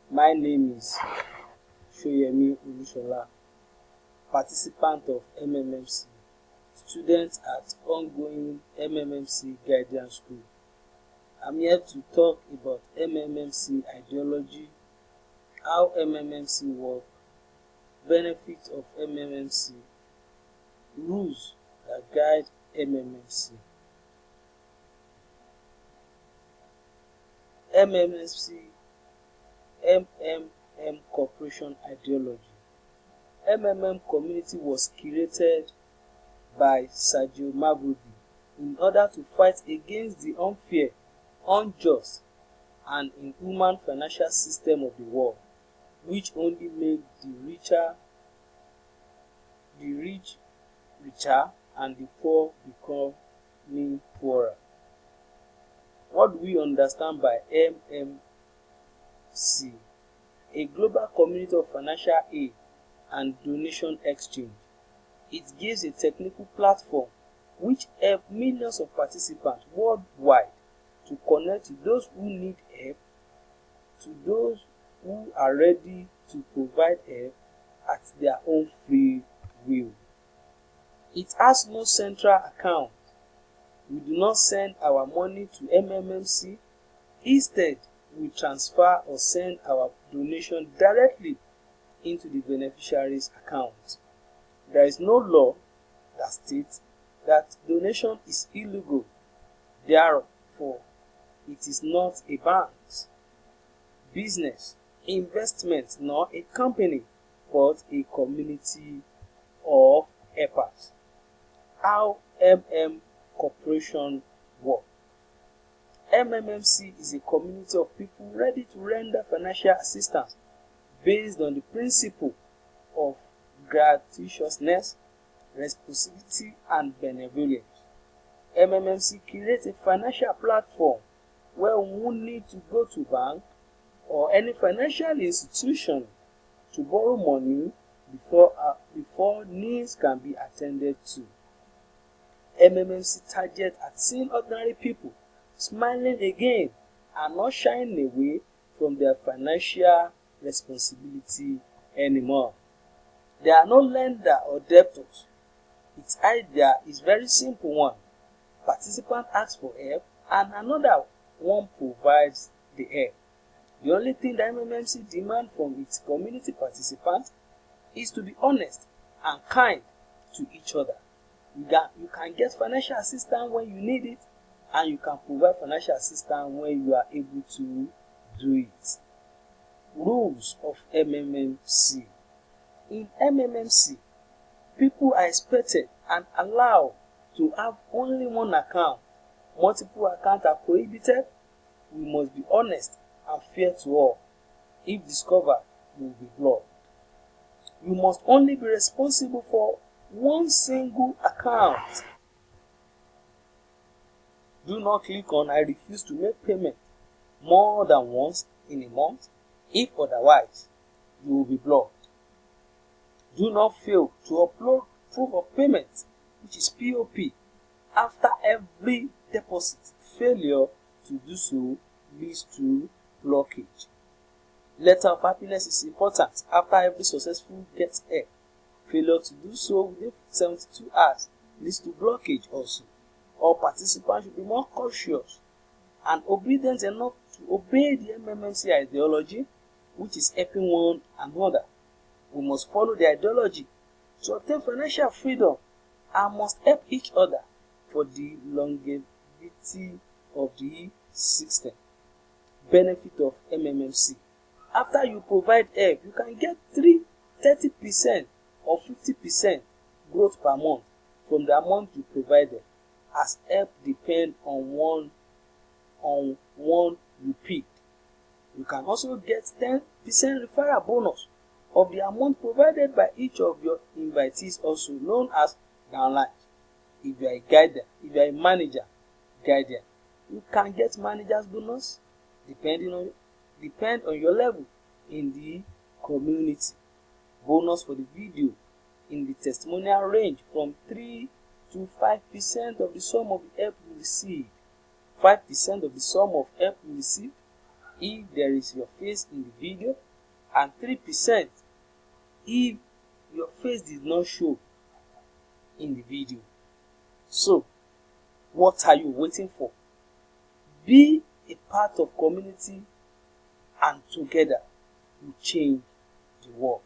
My name is Shoyemi Olushola, participant of MMMC, student at ongoing MMMC Guardian School. I'm here to talk about MMMC ideology, how MMMC work, benefits of MMMC, rules that guide MMMC. MMMC MMM Corporation ideology. MMM community was created by Sergio Mavroди in order to fight against the unfair, unjust, and inhuman financial system of the world, which only made the rich richer and the poor becoming poorer. What do we understand by MMC? A global community of financial aid and donation exchange. It gives a technical platform which helps millions of participants worldwide to connect to those who need help, to those who are ready to provide help at their own free will. It has no central account. We do not send our money to MMMC. Instead, we transfer or send our donation directly into the beneficiary's account. There is no law that states that donation is illegal. Therefore, it is not a bank, business, investment, nor a company, but a community of helpers. How MM Corporation work? MMMC is a community of people ready to render financial assistance based on the principle of gratuitousness, responsibility, and benevolence. MMMC creates a financial platform where we won't need to go to bank or any financial institution to borrow money before needs can be attended to. MMMC targets at seeing ordinary people smiling again and not shying away from their financial responsibility anymore. There are no lender or debtors. Its idea is very simple one. Participant asks for help and another one provides the help. The only thing that MMMC demands from its community participants is to be honest and kind to each other. You can get financial assistance when you need it, and you can provide financial assistance when you are able to do it. Rules of MMMC. In MMMC, people are expected and allowed to have only one account. Multiple accounts are prohibited. We must be honest and fair to all. If discovered, you will be blocked. You must only be responsible for one single account. Do not click on I refuse to make payment more than once in a month. If otherwise, you will be blocked. Do not fail to upload proof of payment, which is POP, after every deposit. Failure to do so leads to blockage. Letter of happiness is important after every successful get help. Failure to do so within 72 hours leads to blockage also. All participants should be more cautious and obedient enough to obey the MMMC ideology, which is helping one another. We must follow the ideology to obtain financial freedom and must help each other for the longevity of the system. Benefit of MMMC. After you provide help, you can get 30% or 50% growth per month from the amount you provided, as help depend on one you pick. You can also get 10% referral bonus of the amount provided by each of your invitees, also known as downline. If you are a guardian, if you are a manager, guardian, you can get manager's bonus depend on your level in the community. Bonus for the video in the testimonial range from 3 to 5% of the sum of the help you receive. 5% of the sum of help you receive if there is your face in the video, and 3% if your face did not show in the video. So, what are you waiting for? Be a part of community, and together we change the world.